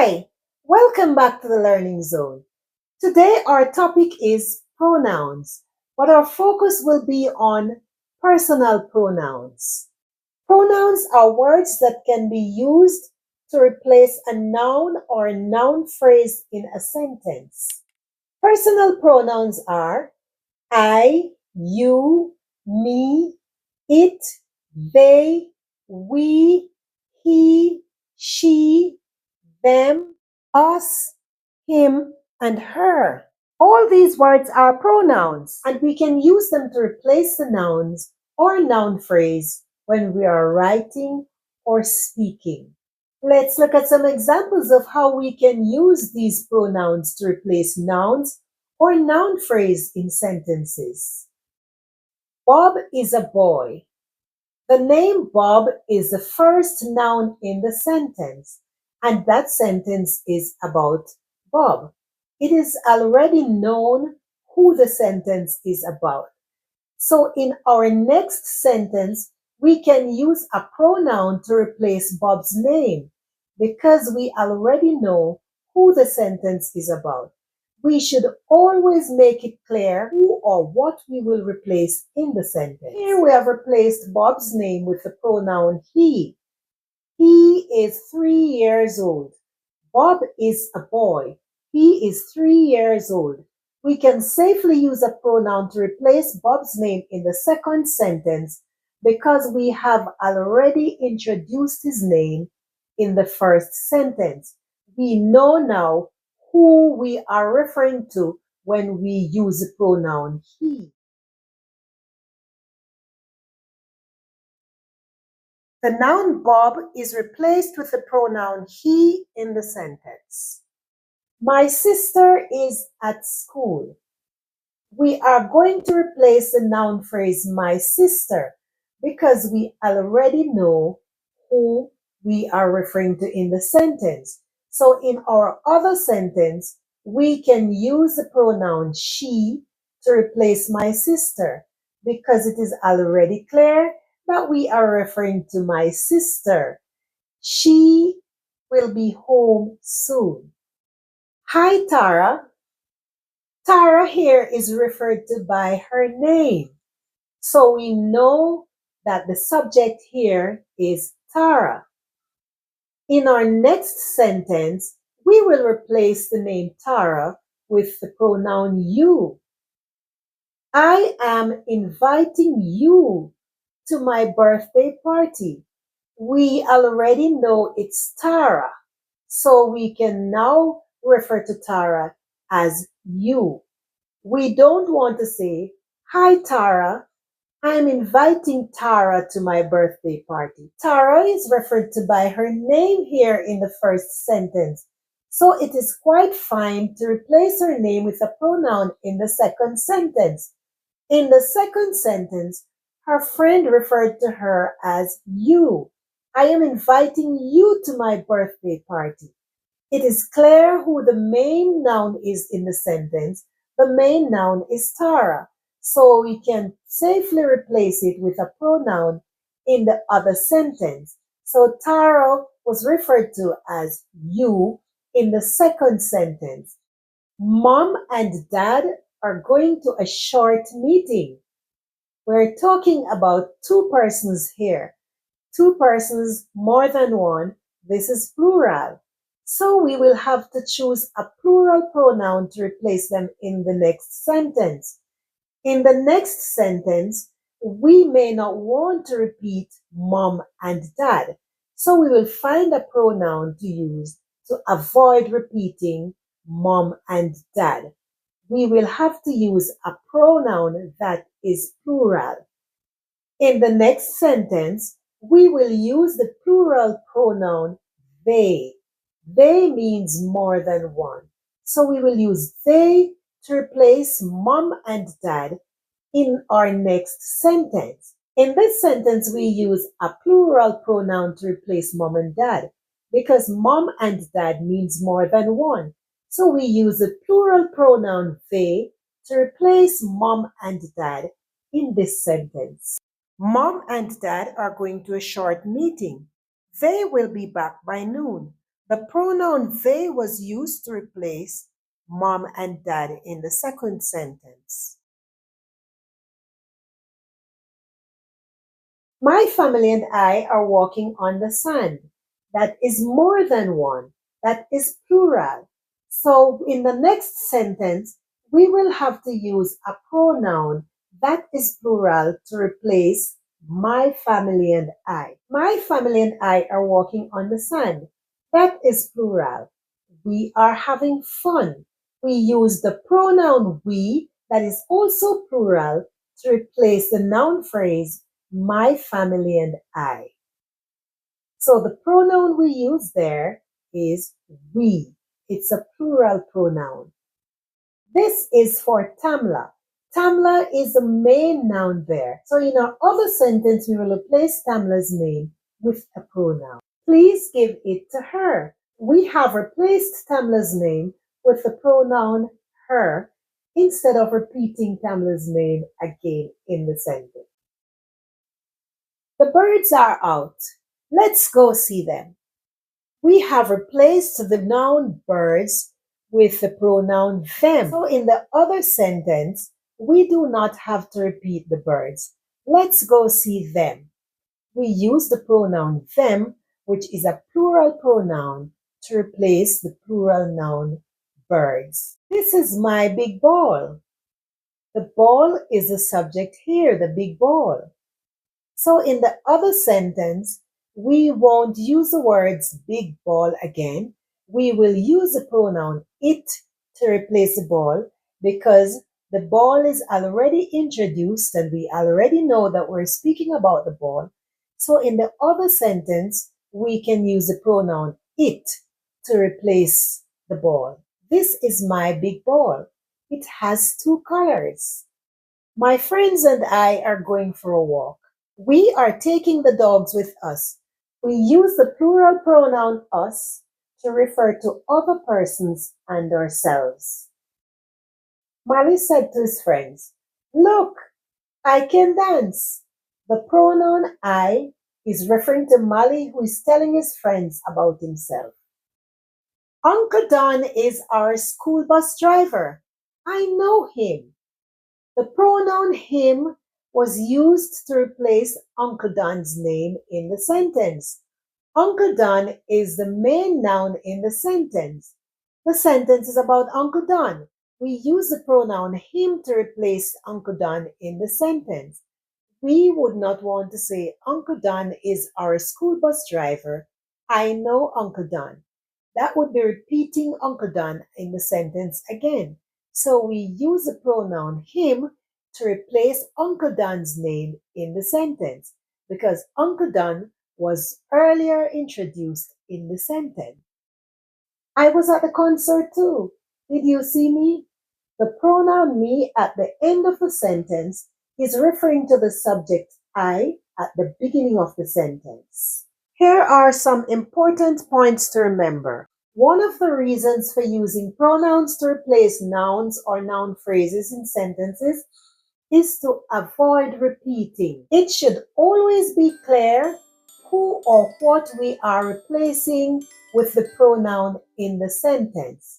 Hi, welcome back to the Learning Zone. Today our topic is pronouns, but our focus will be on personal pronouns. Pronouns are words that can be used to replace a noun or a noun phrase in a sentence. Personal pronouns are I, you, me, it, they, we, he, she, them, us, him, and her. All these words are pronouns, and we can use them to replace the nouns or noun phrase when we are writing or speaking. Let's look at some examples of how we can use these pronouns to replace nouns or noun phrase in sentences. Bob is a boy. The name Bob is the first noun in the sentence, and that sentence is about Bob. It is already known who the sentence is about. So in our next sentence, we can use a pronoun to replace Bob's name because we already know who the sentence is about. We should always make it clear who or what we will replace in the sentence. Here we have replaced Bob's name with the pronoun he. He is 3 years old. Bob is a boy. He is 3 years old. We can safely use a pronoun to replace Bob's name in the second sentence because we have already introduced his name in the first sentence. We know now who we are referring to when we use the pronoun he. The noun Bob is replaced with the pronoun he in the sentence. My sister is at school. We are going to replace the noun phrase my sister because we already know who we are referring to in the sentence. So in our other sentence, we can use the pronoun she to replace my sister because it is already clear that we are referring to my sister. She will be home soon. Hi, Tara. Tara here is referred to by her name. So we know that the subject here is Tara. In our next sentence, we will replace the name Tara with the pronoun you. I am inviting you to my birthday party. We already know it's Tara, so we can now refer to Tara as you. We don't want to say, hi Tara, I'm inviting Tara to my birthday party. Tara is referred to by her name here in the first sentence, so it is quite fine to replace her name with a pronoun in the second sentence. In the second sentence, her friend referred to her as you. I am inviting you to my birthday party. It is clear who the main noun is in the sentence. The main noun is Tara, so we can safely replace it with a pronoun in the other sentence. So Tara was referred to as you in the second sentence. Mom and Dad are going to a short meeting. We're talking about two persons here. Two persons, more than one. This is plural. So we will have to choose a plural pronoun to replace them in the next sentence. In the next sentence, we may not want to repeat mom and dad. So we will find a pronoun to use to avoid repeating mom and dad. We will have to use a pronoun that is plural. In the next sentence, we will use the plural pronoun they. They means more than one. So we will use they to replace mom and dad in our next sentence. In this sentence, we use a plural pronoun to replace mom and dad because mom and dad means more than one. So we use the plural pronoun they to replace mom and dad in this sentence. Mom and dad are going to a short meeting. They will be back by noon. The pronoun they was used to replace mom and dad in the second sentence. My family and I are walking on the sand. That is more than one. That is plural. So in the next sentence, we will have to use a pronoun that is plural to replace my family and I. My family and I are walking on the sand. That is plural. We are having fun. We use the pronoun we, that is also plural, to replace the noun phrase my family and I. So the pronoun we use there is we. It's a plural pronoun. This is for Tamla. Tamla is the main noun there. So in our other sentence, we will replace Tamla's name with a pronoun. Please give it to her. We have replaced Tamla's name with the pronoun her instead of repeating Tamla's name again in the sentence. The birds are out. Let's go see them. We have replaced the noun birds with the pronoun them. So in the other sentence, we do not have to repeat the birds. Let's go see them. We use the pronoun them, which is a plural pronoun, to replace the plural noun birds. This is my big ball. The ball is the subject here, the big ball. So in the other sentence, we won't use the words big ball again. We will use the pronoun it to replace the ball because the ball is already introduced and we already know that we're speaking about the ball. So in the other sentence, we can use the pronoun it to replace the ball. This is my big ball. It has two colors. My friends and I are going for a walk. We are taking the dogs with us. We use the plural pronoun us to refer to other persons and ourselves. Mali said to his friends, "Look, I can dance." The pronoun I is referring to Mali, who is telling his friends about himself. Uncle Don is our school bus driver. I know him. The pronoun him was used to replace Uncle Don's name in the sentence. Uncle Don is the main noun in the sentence. The sentence is about Uncle Don. We use the pronoun him to replace Uncle Don in the sentence. We would not want to say Uncle Don is our school bus driver. I know Uncle Don. That would be repeating Uncle Don in the sentence again. So we use the pronoun him to replace Uncle Don's name in the sentence because Uncle Don was earlier introduced in the sentence. I was at the concert too. Did you see me? The pronoun me at the end of the sentence is referring to the subject I at the beginning of the sentence. Here are some important points to remember. One of the reasons for using pronouns to replace nouns or noun phrases in sentences is to avoid repeating. It should always be clear who or what we are replacing with the pronoun in the sentence.